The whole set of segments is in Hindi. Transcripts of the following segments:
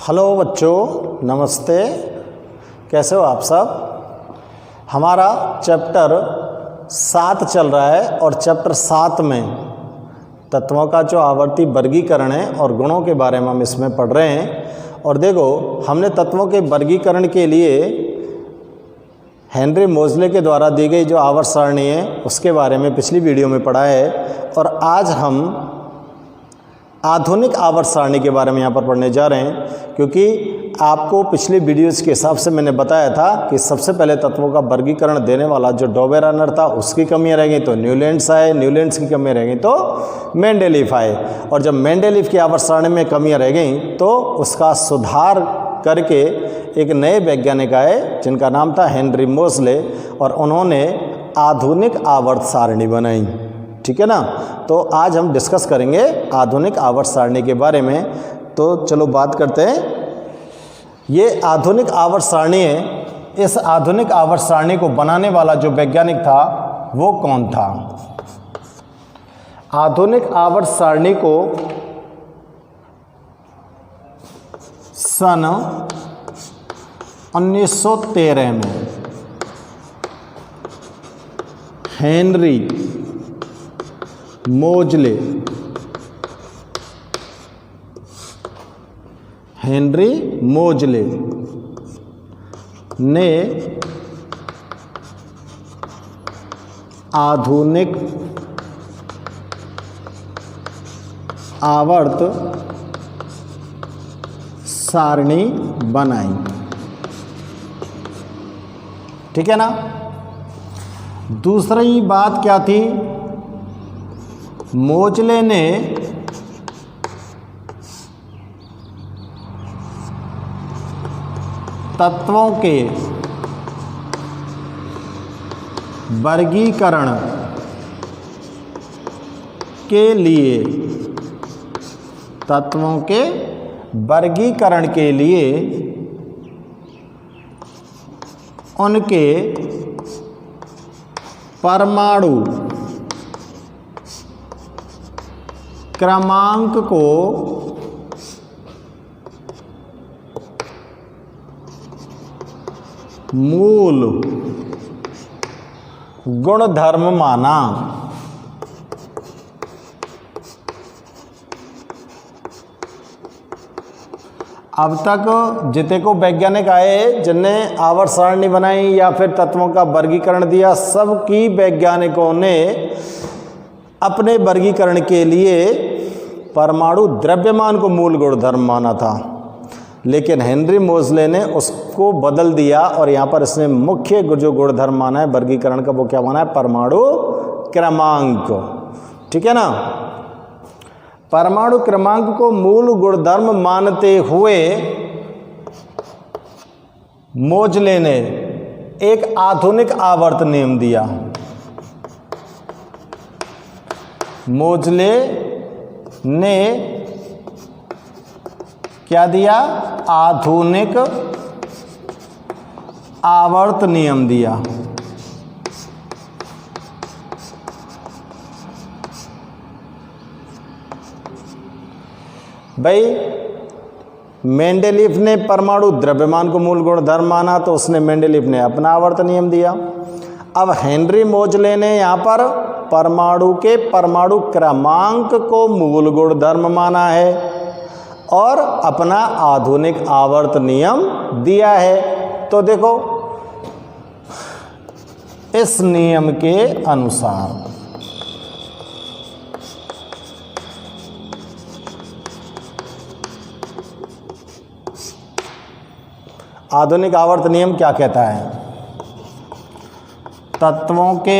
हेलो बच्चों, नमस्ते। कैसे हो आप सब? हमारा चैप्टर 7 चल रहा है और चैप्टर 7 में तत्वों का जो आवर्ती वर्गीकरण है और गुणों के बारे में हम इसमें पढ़ रहे हैं। और देखो, हमने तत्वों के वर्गीकरण के लिए हेनरी मोज़ले के द्वारा दी गई जो आवर्त सारणी है उसके बारे में पिछली वीडियो में पढ़ा है। और आज हम आधुनिक आवर्त सारणी के बारे में यहाँ पर पढ़ने जा रहे हैं, क्योंकि आपको पिछले वीडियोस के हिसाब से मैंने बताया था कि सबसे पहले तत्वों का वर्गीकरण देने वाला जो डोबेरानर था उसकी कमियाँ रह गई तो न्यूलैंड्स आए, न्यूलैंड्स की कमियाँ रह गई तो मेंडेलीफ आए। और जब मेंडेलीफ की आवर्त सारणी में कमियाँ रह गई तो उसका सुधार करके एक नए वैज्ञानिक आए जिनका नाम था हेनरी मोज़ले, और उन्होंने आधुनिक आवर्त सारणी बनाई। ठीक है ना। तो आज हम डिस्कस करेंगे आधुनिक आवर्त सारणी के बारे में। तो चलो बात करते हैं। ये आधुनिक आवर्त सारणी है। इस आधुनिक आवर्त सारणी को बनाने वाला जो वैज्ञानिक था वो कौन था? आधुनिक आवर्त सारणी को सन 1913 में हेनरी मोज़ले ने आधुनिक आवर्त सारणी बनाई। ठीक है ना। दूसरी बात क्या थी? मोज़ले ने तत्वों के वर्गीकरण के लिए उनके परमाणु क्रमांक को मूल गुणधर्म माना। अब तक जितने को वैज्ञानिक आए जिनने आवर्त सारणी बनाई या फिर तत्वों का वर्गीकरण दिया, सबकी वैज्ञानिकों ने अपने वर्गीकरण के लिए परमाणु द्रव्यमान को मूल गुणधर्म माना था। लेकिन हेनरी मोज़ले ने उसको बदल दिया और यहाँ पर इसने मुख्य जो गुणधर्म माना है वर्गीकरण का, वो क्या माना है? परमाणु क्रमांक। ठीक है ना। परमाणु क्रमांक को मूल गुणधर्म मानते हुए मोज़ले ने एक आधुनिक आवर्त नियम दिया। मोज़ले ने क्या दिया? आधुनिक आवर्त नियम दिया। भाई, मेंडेलीफ ने परमाणु द्रव्यमान को मूल गुणधर्म माना तो उसने मेंडेलीफ ने अपना आवर्त नियम दिया। अब हेनरी मोज़ले ने यहाँ पर परमाणु के परमाणु क्रमांक को मूल गुणधर्म माना है और अपना आधुनिक आवर्त नियम दिया है। तो देखो, इस नियम के अनुसार आधुनिक आवर्त नियम क्या कहता है? तत्वों के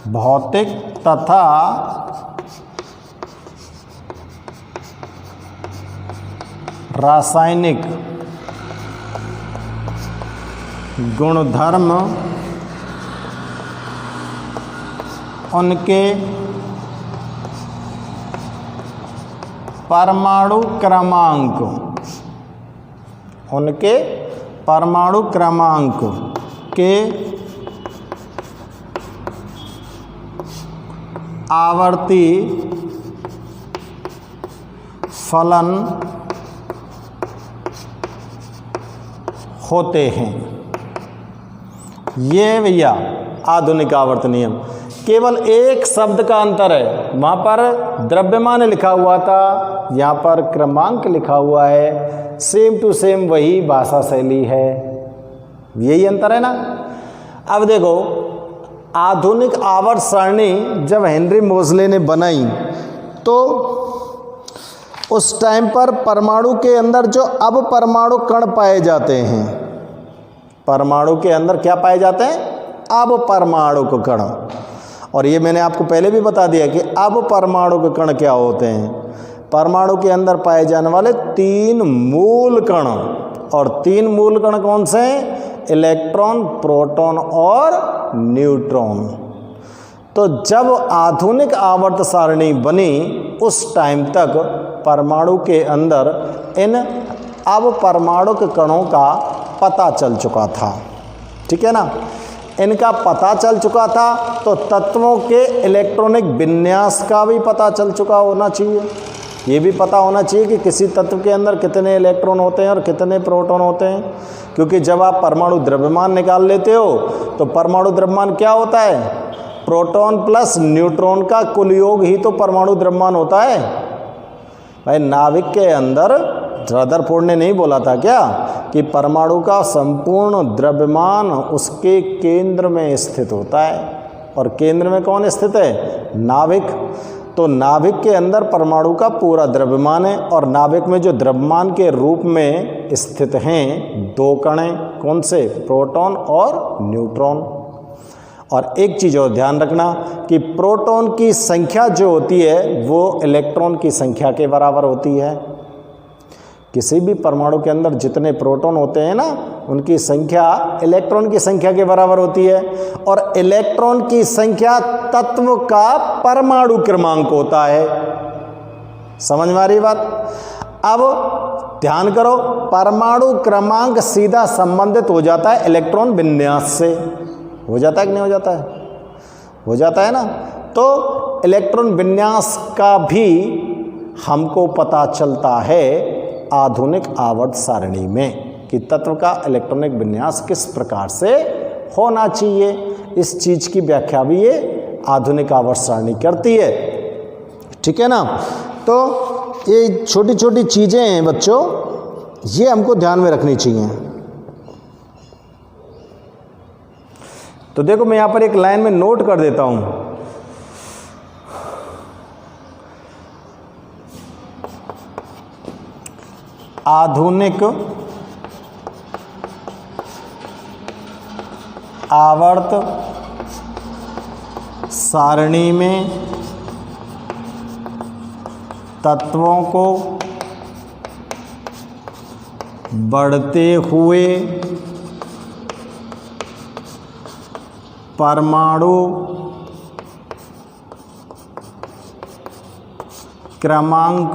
भौतिक तथा रासायनिक गुणधर्म उनके परमाणु क्रमांक के आवर्ती फलन होते हैं। ये भैया आधुनिक आवर्त नियम। केवल एक शब्द का अंतर है, वहाँ पर द्रव्यमान लिखा हुआ था, यहाँ पर क्रमांक लिखा हुआ है। सेम टू सेम वही भाषा शैली है, यही अंतर है ना। अब देखो, आधुनिक आवर्त सारणी जब हेनरी मोज़ले ने बनाई तो उस टाइम पर परमाणु के अंदर जो अब परमाणु कण पाए जाते हैं, परमाणु के अंदर क्या पाए जाते हैं? अब परमाणु कण। और ये मैंने आपको पहले भी बता दिया कि अब परमाणु के कण क्या होते हैं। परमाणु के अंदर पाए जाने वाले 3 मूल कण, और 3 मूल कण कौन से हैं? इलेक्ट्रॉन, प्रोटॉन और न्यूट्रॉन। तो जब आधुनिक आवर्त सारणी बनी उस टाइम तक परमाणु के अंदर इन अब परमाणु के कणों का पता चल चुका था, ठीक है ना। इनका पता चल चुका था तो तत्वों के इलेक्ट्रॉनिक विन्यास का भी पता चल चुका होना चाहिए। ये भी पता होना चाहिए कि किसी तत्व के अंदर कितने इलेक्ट्रॉन होते हैं और कितने प्रोटॉन होते हैं, क्योंकि जब आप परमाणु द्रव्यमान निकाल लेते हो तो परमाणु द्रव्यमान क्या होता है? प्रोटॉन प्लस न्यूट्रॉन का कुल योग ही तो परमाणु द्रव्यमान होता है। भाई नाभिक के अंदर रदरफोर्ड ने नहीं बोला था क्या कि परमाणु का संपूर्ण द्रव्यमान उसके केंद्र में स्थित होता है, और केंद्र में कौन स्थित है? नाभिक। तो नाभिक के अंदर परमाणु का पूरा द्रव्यमान है, और नाभिक में जो द्रव्यमान के रूप में स्थित हैं 2 कण हैं, कौन से? प्रोटॉन और न्यूट्रॉन। और एक चीज़ और ध्यान रखना कि प्रोटॉन की संख्या जो होती है वो इलेक्ट्रॉन की संख्या के बराबर होती है। किसी भी परमाणु के अंदर जितने प्रोटॉन होते हैं ना, उनकी संख्या इलेक्ट्रॉन की संख्या के बराबर होती है, और इलेक्ट्रॉन की संख्या तत्व का परमाणु क्रमांक होता है। समझ में आ रही बात? अब ध्यान करो, परमाणु क्रमांक सीधा संबंधित हो जाता है इलेक्ट्रॉन विन्यास से। हो जाता है कि नहीं हो जाता है? हो जाता है ना। तो इलेक्ट्रॉन विन्यास का भी हमको पता चलता है आधुनिक आवर्त सारणी में कि तत्व का इलेक्ट्रॉनिक विन्यास किस प्रकार से होना चाहिए। इस चीज़ की व्याख्या भी ये आधुनिक आवर्त सारणी करती है, ठीक है ना। तो ये छोटी छोटी चीज़ें हैं बच्चों, ये हमको ध्यान में रखनी चाहिए। तो देखो, मैं यहाँ पर एक लाइन में नोट कर देता हूँ। आधुनिक आवर्त सारणी में तत्वों को बढ़ते हुए परमाणु क्रमांक,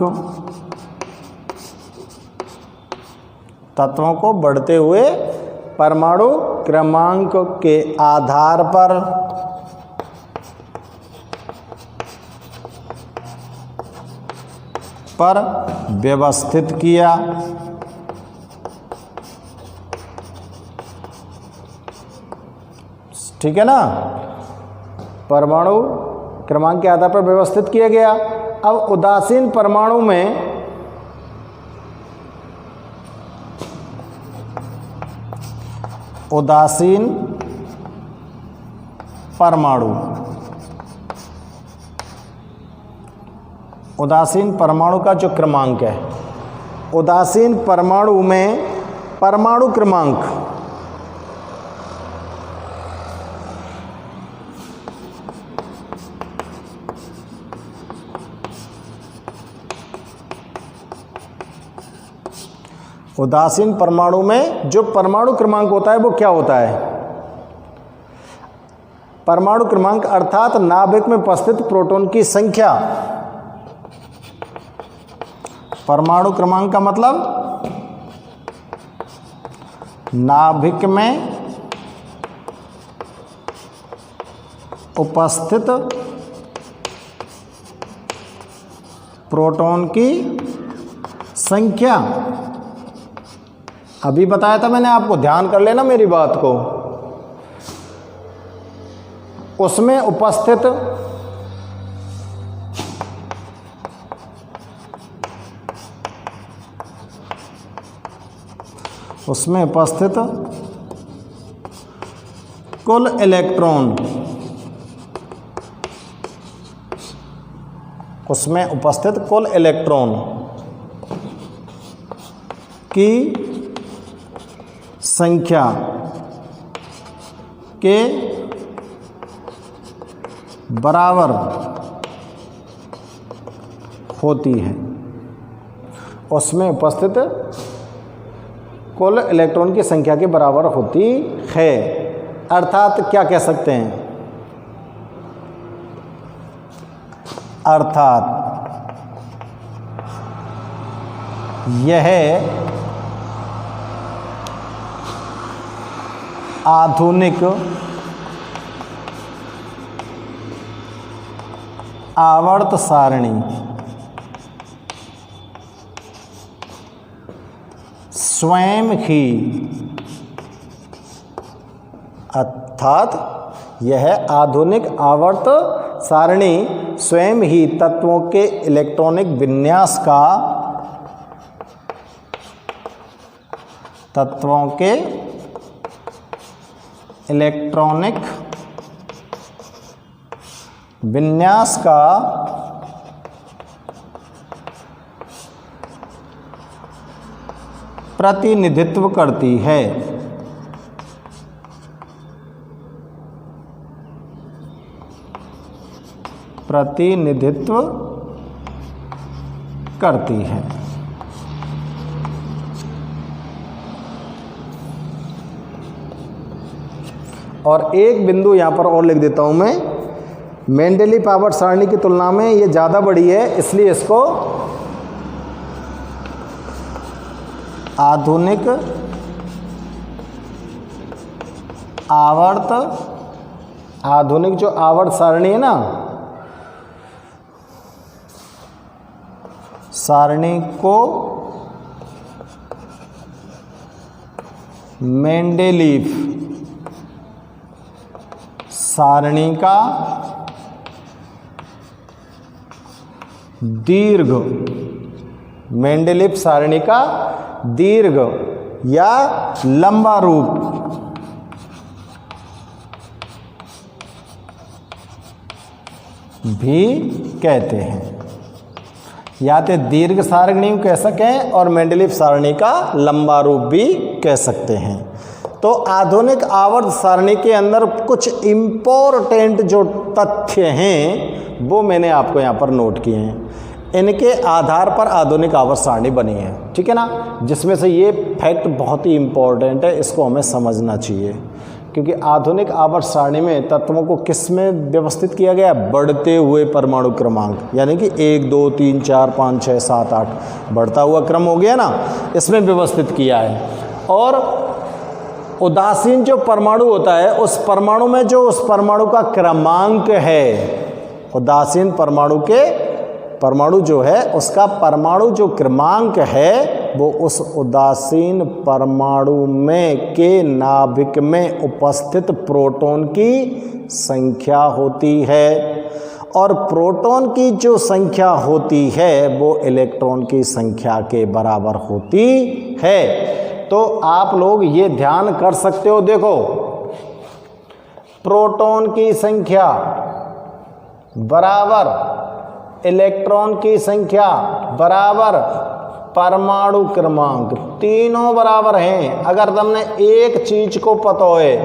तत्वों को बढ़ते हुए परमाणु क्रमांक के आधार पर व्यवस्थित किया। ठीक है ना, परमाणु क्रमांक के आधार पर व्यवस्थित किया गया। अब उदासीन परमाणु में उदासीन परमाणु, उदासीन परमाणु का जो क्रमांक है, उदासीन परमाणु में परमाणु क्रमांक उदासीन परमाणु में जो परमाणु क्रमांक होता है वो क्या होता है? परमाणु क्रमांक अर्थात नाभिक में उपस्थित प्रोटॉन की संख्या। परमाणु क्रमांक का मतलब नाभिक में उपस्थित प्रोटॉन की संख्या, अभी बताया था मैंने आपको, ध्यान कर लेना मेरी बात को, उसमें उपस्थित कुल इलेक्ट्रॉन, उसमें उपस्थित कुल इलेक्ट्रॉन की संख्या के बराबर होती है। उसमें उपस्थित कुल इलेक्ट्रॉन की संख्या के बराबर होती है। अर्थात क्या कह सकते हैं, अर्थात यह आधुनिक आवर्त सारणी स्वयं ही, अर्थात यह आधुनिक आवर्त सारणी स्वयं ही तत्वों के इलेक्ट्रॉनिक विन्यास का, तत्वों के इलेक्ट्रॉनिक विन्यास का प्रतिनिधित्व करती है। प्रतिनिधित्व करती है। और एक बिंदु यहाँ पर और लिख देता हूँ मैं, मेंडेलीव आवर्त सारणी की तुलना में ये ज़्यादा बड़ी है, इसलिए इसको आधुनिक आवर्त, आधुनिक जो आवर्त सारणी है ना, सारणी को मेंडेलीव सारणी का दीर्घ, मेंडेलीव सारणी का दीर्घ या लंबा रूप भी कहते हैं। या तो दीर्घ सारणी कह सकें और मेंडेलीव सारणी का लंबा रूप भी कह सकते हैं। तो आधुनिक आवर्त सारणी के अंदर कुछ इम्पोर्टेंट जो तथ्य हैं वो मैंने आपको यहाँ पर नोट किए हैं। इनके आधार पर आधुनिक आवर्त सारणी बनी है, ठीक है ना। जिसमें से ये फैक्ट बहुत ही इम्पोर्टेंट है, इसको हमें समझना चाहिए, क्योंकि आधुनिक आवर्त सारणी में तत्वों को किस में व्यवस्थित किया गया, बढ़ते हुए परमाणु क्रमांक, यानी कि 1 2 3 4 5 6 7 8 बढ़ता हुआ क्रम हो गया ना, इसमें व्यवस्थित किया है। और उदासीन जो परमाणु होता है, उस परमाणु में जो उस परमाणु का क्रमांक है, उदासीन परमाणु जो है उसका परमाणु जो क्रमांक है वो उस उदासीन परमाणु में के नाभिक में उपस्थित प्रोटॉन की संख्या होती है। और प्रोटॉन की जो संख्या होती है वो इलेक्ट्रॉन की संख्या के बराबर होती है। तो आप लोग ये ध्यान कर सकते हो, देखो प्रोटॉन की संख्या बराबर इलेक्ट्रॉन की संख्या बराबर परमाणु क्रमांक, तीनों बराबर हैं। अगर तुमने एक चीज को पता होए,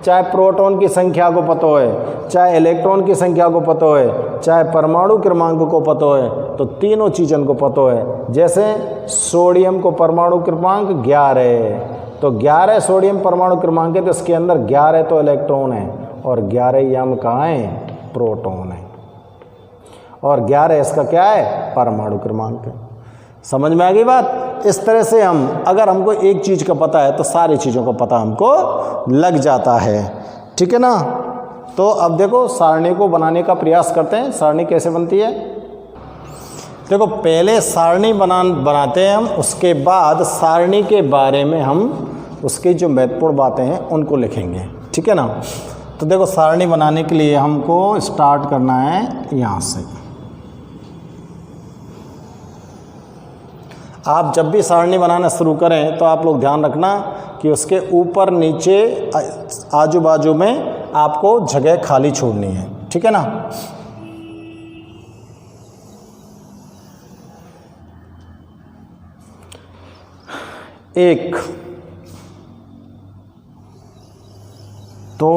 चाहे प्रोटॉन की संख्या को पता होए, चाहे इलेक्ट्रॉन की संख्या को पता होए, चाहे परमाणु क्रमांक को पता होए, तो तीनों चीज़ों को पता होए। जैसे सोडियम को परमाणु क्रमांक 11 है, तो 11 सोडियम परमाणु क्रमांक है, तो इसके अंदर 11 तो इलेक्ट्रॉन है और 11 यम कहाँ है, प्रोटॉन है, और 11 इसका क्या है, परमाणु क्रमांक है। समझ में आ गई बात। इस तरह से हम, अगर हमको एक चीज़ का पता है तो सारी चीज़ों का पता हमको लग जाता है, ठीक है ना। तो अब देखो सारणी को बनाने का प्रयास करते हैं। सारणी कैसे बनती है, देखो पहले सारणी बनाते हैं हम, उसके बाद सारणी के बारे में हम उसकी जो महत्वपूर्ण बातें हैं उनको लिखेंगे, ठीक है ना। तो देखो सारणी बनाने के लिए हमको स्टार्ट करना है यहाँ से। आप जब भी सारणी बनाना शुरू करें तो आप लोग ध्यान रखना कि उसके ऊपर नीचे आजू बाजू में आपको जगह खाली छोड़नी है, ठीक है ना। एक, दो,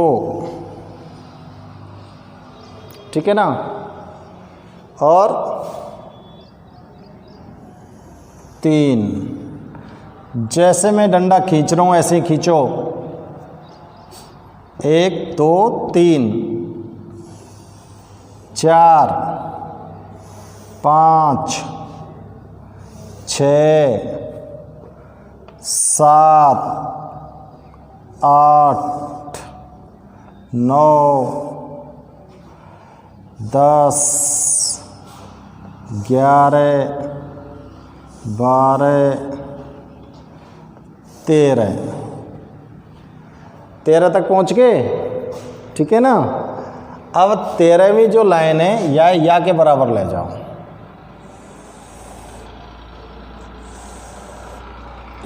ठीक है ना, और तीन। जैसे मैं डंडा खींच रहा हूं ऐसे ही खींचो। 1 2 3 4 5 6 7 8 9 10 11 12 13 तक पहुंच गए, ठीक है ना। अब 13वीं जो लाइन है या के बराबर ले जाओ,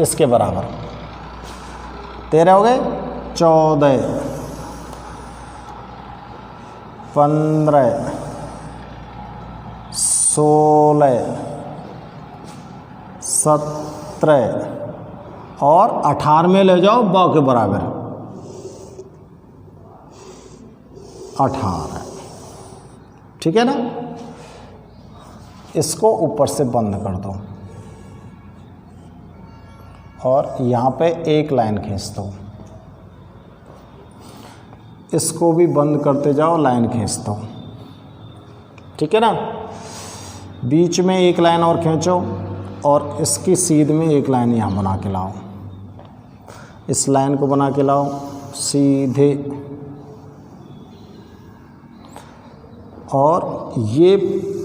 इसके बराबर 13 हो गए। 14 15 16 17 और 18 में ले जाओ बा के बराबर 18, ठीक है ना। इसको ऊपर से बंद कर दो और यहाँ पे एक लाइन खींच दो। इसको भी बंद करते जाओ, लाइन खींच दो, ठीक है ना। बीच में एक लाइन और खींचो और इसकी सीध में एक लाइन यहाँ बना के लाओ। इस लाइन को बना के लाओ सीधे, और ये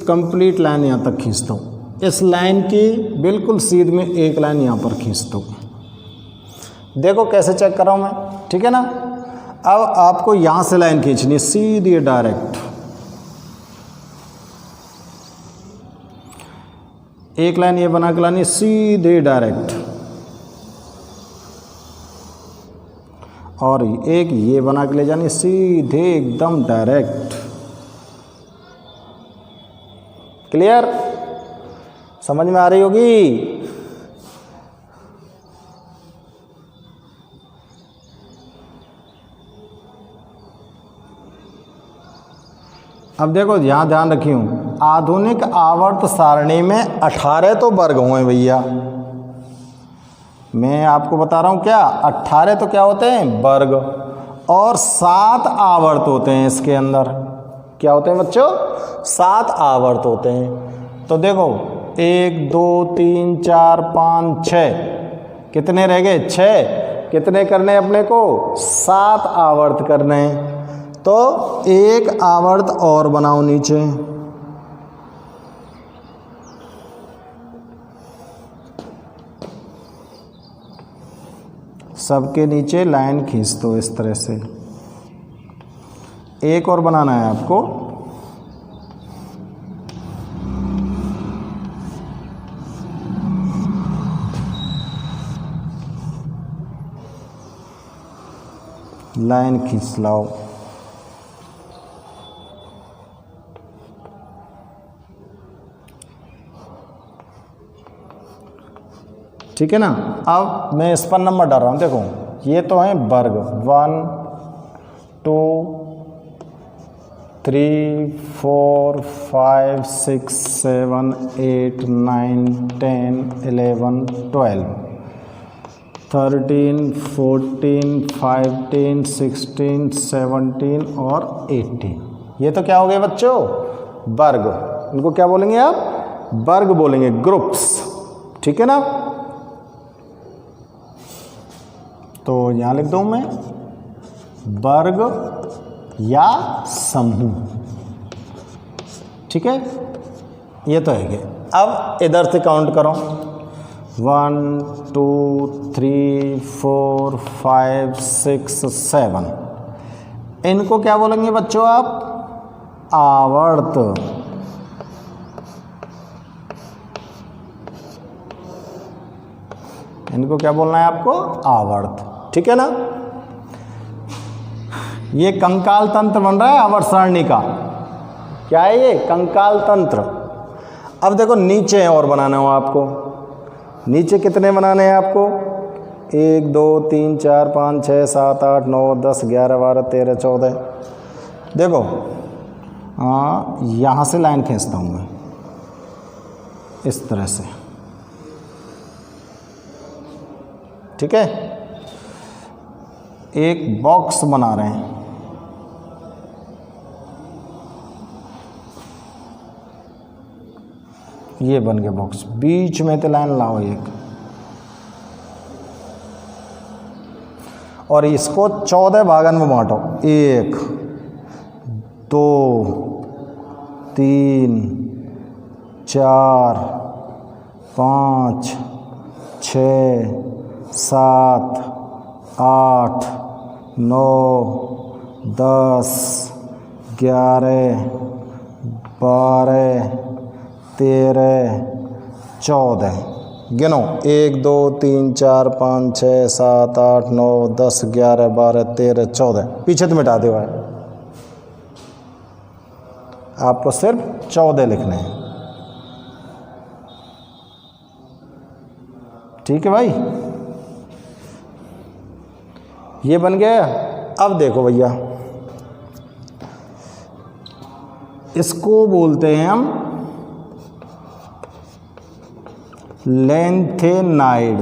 कंप्लीट लाइन यहाँ तक खींच दो। इस लाइन की बिल्कुल सीध में एक लाइन यहाँ पर खींच दो। देखो कैसे चेक कर रहा हूँ मैं, ठीक है ना। अब आपको यहाँ से लाइन खींचनी है सीधी डायरेक्ट। एक लाइन ये बना के लानी सीधे डायरेक्ट, और एक ये बना के ले जानी सीधे एकदम डायरेक्ट। क्लियर, समझ में आ रही होगी। अब देखो यहाँ ध्यान रखी हूँ, आधुनिक आवर्त सारणी में 18 तो वर्ग हुए भैया। मैं आपको बता रहा हूँ क्या, 18 तो क्या होते हैं वर्ग, और 7 आवर्त होते हैं इसके अंदर। क्या होते हैं बच्चों, 7 आवर्त होते हैं। तो देखो 1 2 3 4 5 6, कितने रह गए 6। कितने करने अपने को, 7 आवर्त करने हैं। तो एक आवर्त और बनाओ नीचे, सबके नीचे लाइन खींच दो इस तरह से। एक और बनाना है आपको, लाइन खींच लाओ। ठीक है ना। अब मैं इस पर नंबर डाल रहा हूँ, देखो ये तो है वर्ग 1 2 3 4 5 6 7 8 9 10 11 12 13 14 15 16 17 और 18। ये तो क्या हो गए बच्चों, वर्ग। इनको क्या बोलेंगे आप, वर्ग बोलेंगे, ग्रुप्स, ठीक है ना। तो यहाँ लिख दूँ मैं वर्ग या समूह, ठीक है। ये तो है। अब इधर से काउंट करो, 1 2 3 4 5 6 7। इनको क्या बोलेंगे बच्चों आप? आवर्त। इनको क्या बोलना है आपको? आवर्त। ठीक है ना? ये कंकाल तंत्र बन रहा है आवर्त सारणी का। क्या है ये? कंकाल तंत्र। अब देखो नीचे और बनाना हो आपको। नीचे कितने बनाने हैं आपको? 1 2 3 4 5 6 7 8 9 10 11 12 13 14। देखो यहाँ से लाइन खींचता हूँ मैं इस तरह से। ठीक है? एक बॉक्स बना रहे हैं। ये बन गया बॉक्स। बीच में तो लाइन लाओ एक, और इसको 14 भागन में बांटो। 1 2 3 4 5 6 7 8 9 10 11 12 13 14। गिनो 1 2 3 4 5 6 7 8 9 10 11 12 13 14। पीछे तो मिटा दो। आपको सिर्फ 14 लिखने हैं। ठीक है भाई? ये बन गया। अब देखो भैया, इसको बोलते हैं हम लेंथेनाइड।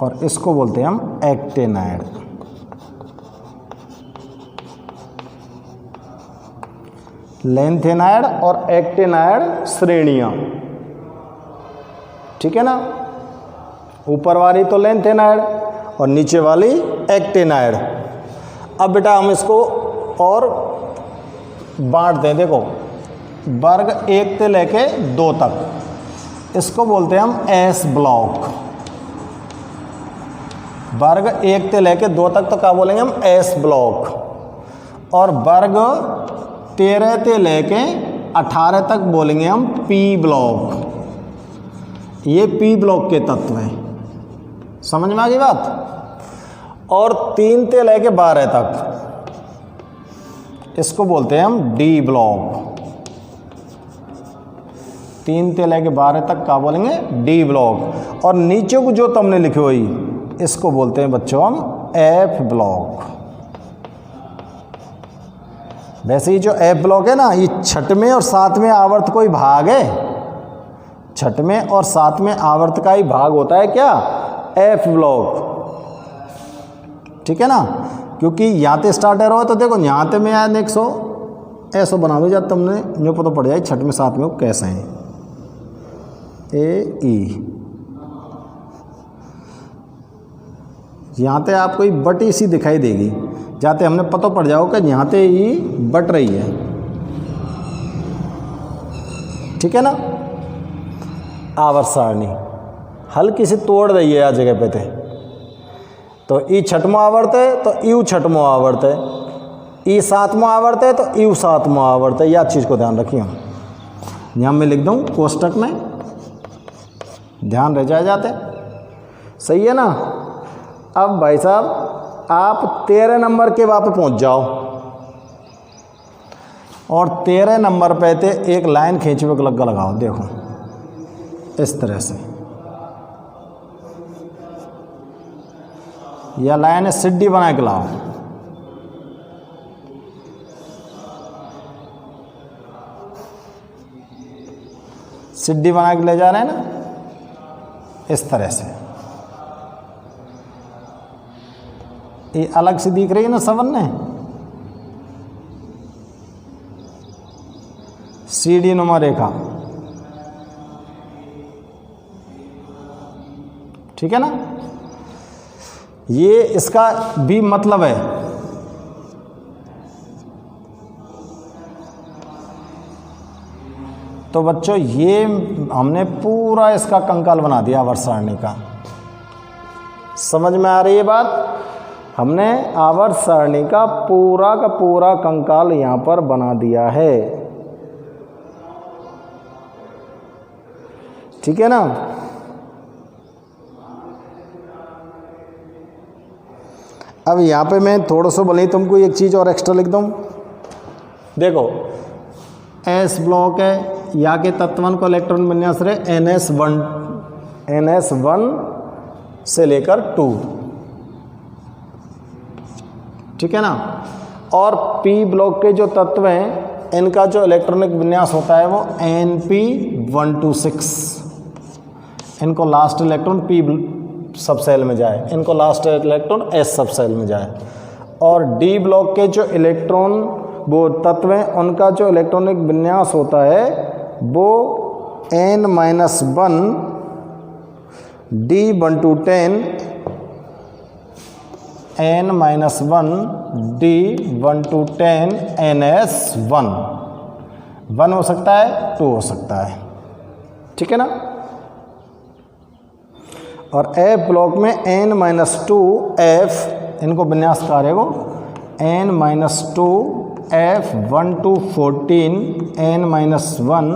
और इसको बोलते हैं हम एक्टेनाइड। लेंथेनाइड और एक्टेनाइड श्रेणियां। ठीक है ना? ऊपर वाली तो लेंथेनाइड और नीचे वाली एक्टेनाइड। अब बेटा हम इसको और बांट दें। देखो वर्ग 1 से लेके 2 तक, इसको बोलते हैं हम एस ब्लॉक। वर्ग 1 से लेके 2 तक तो क्या बोलेंगे हम? S block. और वर्ग 13 से लेके 18 तक बोलेंगे हम पी ब्लॉक। ये पी ब्लॉक के तत्व हैं। समझ में आ गई बात? और 3 से लेके 12 तक इसको बोलते हैं हम डी ब्लॉक। 3 से लेके 12 तक क्या बोलेंगे? D block. और नीचे को जो तुमने लिखी हुई इसको बोलते हैं बच्चों हम एफ ब्लॉक। वैसे ही जो एफ ब्लॉक है ना, ये 6वें और 7वें आवर्त कोई भाग है। 6वें और 7वें आवर्त का ही भाग होता है क्या? F block. ठीक है ना? क्योंकि यहाँ से स्टार्टर हो तो देखो यहाँ से में आया 100 ऐसा बना दो जब तुमने जो पता पड़ जाए 6वें 7वें को कैसे हैं। ए ई यहाँ से आपको बटी सी दिखाई देगी, जाते हमने पता पड़ जाओ कि यहाँ से ई बट रही है। ठीक है ना? आवर्त सारणी हल्की सी तोड़ रही है आ जगह पे थे। तो ई 6वां आवर्त है तो यू 6वां आवर्त है, ई 7वां आवर्त है तो यू 7वां आवर्त है। यह चीज़ को ध्यान रखिए। यहाँ मैं लिख दूँ कोष्टक में, ध्यान रह जाते। सही है ना? अब भाई साहब आप 13 नंबर के वहाँ पे पहुँच जाओ और 13 नंबर पे थे एक लाइन खींचवे को लग्गा लगाओ। देखो इस तरह से यह लाइन है, सिड्डी बना के लाओ। सिड्डी बना के ले जा रहे हैं ना इस तरह से। ये अलग से दिख रही है ना सवन्ने, सीढ़ी नुमा रेखा। ठीक है ना? ये इसका भी मतलब है तो बच्चों ये हमने पूरा इसका कंकाल बना दिया आवर्त सारणी का। समझ में आ रही है बात? हमने आवर्त सारणी का पूरा कंकाल यहाँ पर बना दिया है। ठीक है ना? अब यहाँ पे मैं थोड़ा सा भले ही तुमको एक चीज़ और एक्स्ट्रा लिख दूँ। देखो एस ब्लॉक है, या के तत्वन को इलेक्ट्रॉन विन्यास रहे NS1 से लेकर 2, ठीक है ना। और P ब्लॉक के जो तत्व हैं इनका जो इलेक्ट्रॉनिक विन्यास होता है वो Np126। इनको लास्ट इलेक्ट्रॉन P सब सेल में जाए, इनको लास्ट इलेक्ट्रॉन S सब सेल में जाए। और D ब्लॉक के जो इलेक्ट्रॉन वो तत्व हैं उनका जो इलेक्ट्रॉनिक विन्यास होता है वो N-1 D1-10 N-1 D1-10 NS1 1 हो सकता है, 2 हो सकता है, ठीक है ना। और F ब्लॉक में N-2 F, इनको विन्यास कार्य को N-2 F1-14 N-1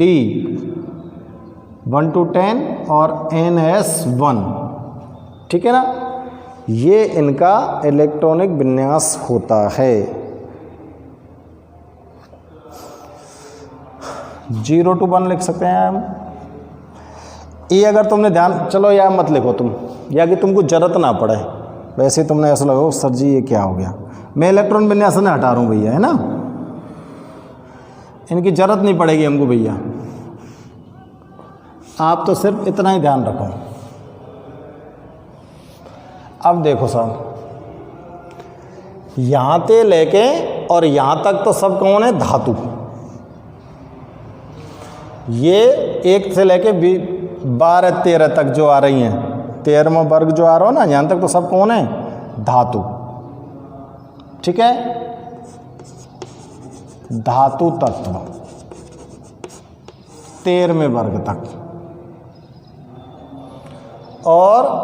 D1-10 और NS1, ठीक है ना। ये इनका इलेक्ट्रॉनिक विन्यास होता है। 0 to 1 लिख सकते हैं हम। ये अगर तुमने ध्यान, चलो या मत लिखो तुम, या कि तुमको जरूरत ना पड़े, वैसे तुमने ऐसा लगो सर जी ये क्या हो गया, मैं इलेक्ट्रॉन विन्यास ने हटा रहा हूँ भैया, है ना। इनकी जरूरत नहीं पड़ेगी हमको भैया, आप तो सिर्फ इतना ही ध्यान रखो। अब देखो साहब, यहाँ से लेके और यहाँ तक तो सब कौन है? धातु। ये 1 से लेके 12-13 तक जो आ रही हैं, 13वां वर्ग जो आ रहा हो ना, यहाँ तक तो सब कौन है? धातु, ठीक है। धातु तत्व 13वें वर्ग तक। और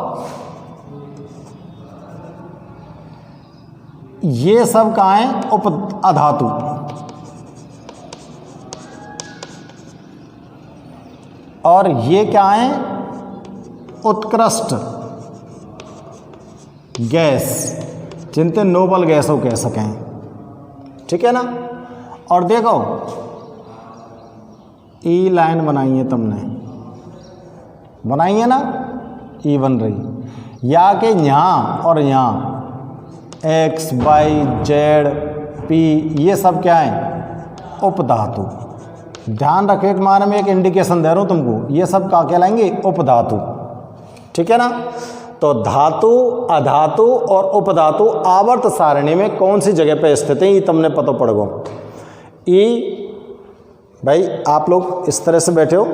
ये सब कहाँ हैं? उप अधातु। और ये क्या है? उत्कृष्ट गैस, जिनते नोबल गैस हो कह सकें, ठीक है ना। और देखो ई लाइन बनाई है तुमने, बनाई है ना, ई बन रही, या के यहाँ और यहाँ X, Y, Z, P, ये सब क्या है? उपधातु। ध्यान रखो, एक माने में एक इंडिकेशन दे रहा हूँ तुमको, ये सब क्या कहलाएंगे? उपधातु, ठीक है ना। तो धातु, अधातु और उपधातु आवर्त सारणी में कौन सी जगह पे स्थित है, ये तुमने पता पड़ गो। ई भाई आप लोग इस तरह से बैठे हो,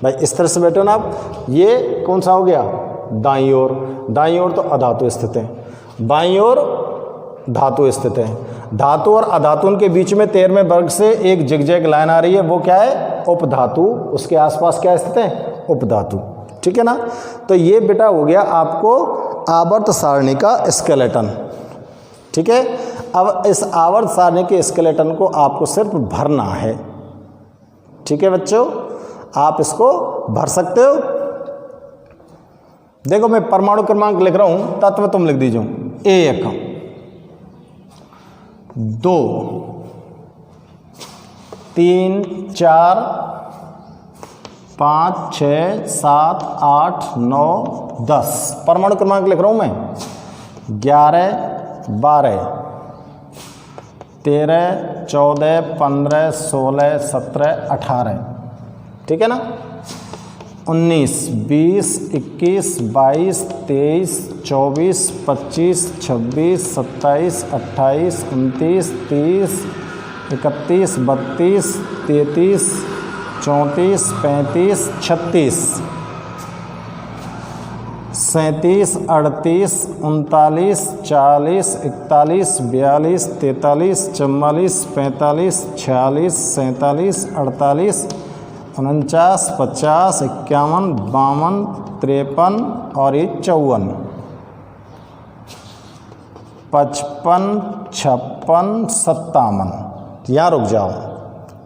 भाई इस तरह से बैठे हो ना आप, ये कौन सा हो गया? दाईं ओर। दाईं ओर तो अधातु स्थित है, बाईं ओर धातु स्थित है। धातु और अधातु के बीच में 13वें वर्ग से एक जिगजैग लाइन आ रही है, वो क्या है? उपधातु। उसके आसपास क्या स्थित है? उपधातु, ठीक है ना। तो ये बेटा हो गया आपको आवर्त सारणी का स्केलेटन, ठीक है। अब इस आवर्त सारणी के स्केलेटन को आपको सिर्फ भरना है, ठीक है बच्चों, आप इसको भर सकते हो। देखो मैं परमाणु क्रमांक लिख रहा हूं, तत्व तुम लिख दीजिए। 1 2 3 4 5 6 7 8 9 10 परमाणु क्रमांक लिख रहा हूं मैं। 11 12 13 14 15 16 17 18, ठीक है ना। 19 20 21 22 23 24 25 26 27 28 29 30 31 32 33 34 35 36 37, 38, 39, 40, 41, 42, 43, 44, 45, 46, 47, 48, 49, 50, 51, 52, 53 और ये 54, 55, 56, 57। यहाँ रुक जाओ,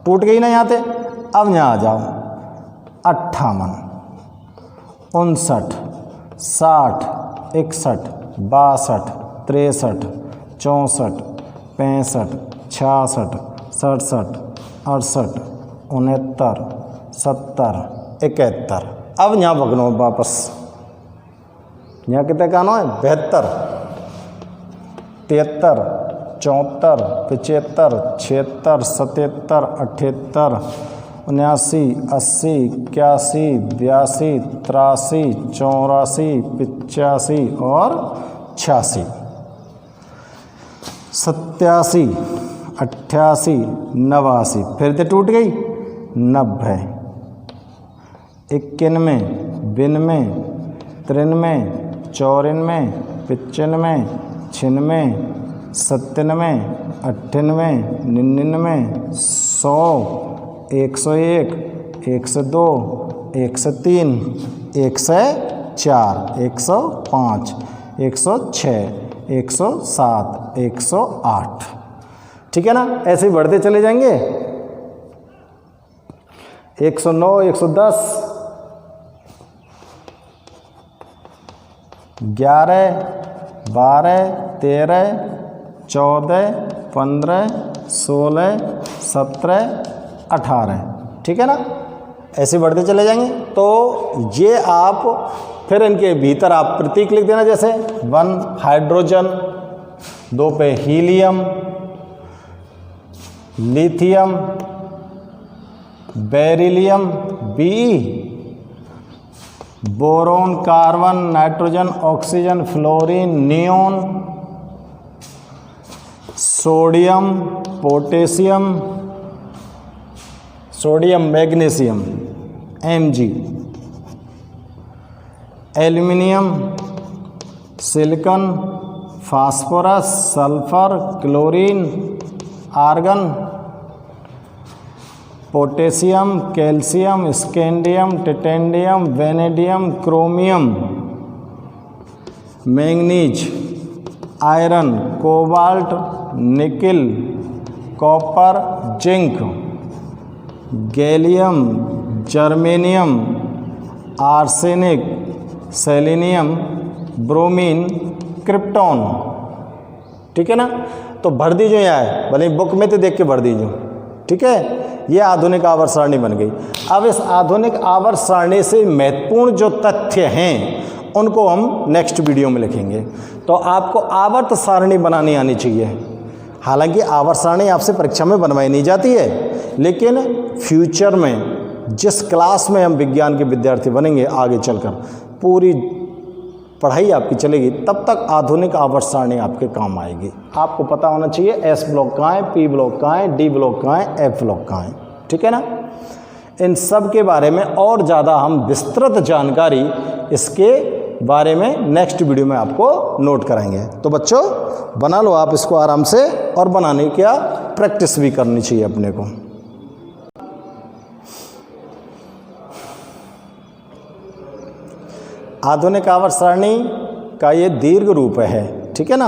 टूट गई ना यहाँ से। अब यहाँ आ जाओ, 58, 59, 60, 61, 62, 63, 64, 65, 66, 67, 68, 69, 70, 71। अब यहाँ भगनो वापस, यहाँ कितने का आना है? 72, 73, 74, 75, 76, 77, 78, 79, 80, 81, 82, 83, 84, 85 और 86, 87, 88, 89। फिर से टूट गई। 90, 91, 92, 93, 94, 95, 96, 97, 98, 99, 100, 101, 102, 103, 104, 105, 106, 107, 108। ठीक है ना? ऐसे ही बढ़ते चले जाएंगे। 109, 110, 11, 12, 13, 14, 15, 16, 17, 18। ठीक है ना? ऐसे बढ़ते चले जाएंगे। तो ये आप फिर इनके भीतर आप प्रतीक लिख देना, जैसे 1 हाइड्रोजन, 2 पे helium, lithium, beryllium Be, boron, carbon, nitrogen, oxygen, fluorine, neon, sodium, potassium, sodium magnesium Mg, aluminium, silicon, phosphorus, sulphur, chlorine, argon, potassium, calcium, scandium, titanium, vanadium, chromium, manganese, iron, cobalt, nickel, copper, zinc, gallium, germanium, arsenic, selenium, bromine, krypton. ठीक है ना? तो भर दीजिए यहाँ है, भले बुक में तो देख के भर दीजिए। ठीक है? ये आधुनिक आवर्त सारणी बन गई। अब इस आधुनिक आवर्त सारणी से महत्वपूर्ण जो तथ्य हैं उनको हम नेक्स्ट वीडियो में लिखेंगे। तो आपको आवर्त सारणी बनानी आनी चाहिए। हालांकि आवर्त सारणी आपसे परीक्षा में बनवाई नहीं जाती है, लेकिन फ्यूचर में जिस क्लास में हम विज्ञान के विद्यार्थी बनेंगे आगे चलकर, पूरी पढ़ाई आपकी चलेगी, तब तक आधुनिक आवर्त सारणी आपके काम आएगी। आपको पता होना चाहिए एस ब्लॉक कहाँ है, पी ब्लॉक कहाँ है, डी ब्लॉक कहाँ है, एफ ब्लॉक कहाँ है। ठीक है ना? इन सब के बारे में और ज़्यादा हम विस्तृत जानकारी इसके बारे में नेक्स्ट वीडियो में आपको नोट कराएंगे। तो बच्चों बना लो आप इसको आराम से, और बनाने की प्रैक्टिस भी करनी चाहिए अपने को। आधुनिक आवर्त सारणी का ये दीर्घ रूप है। ठीक है ना?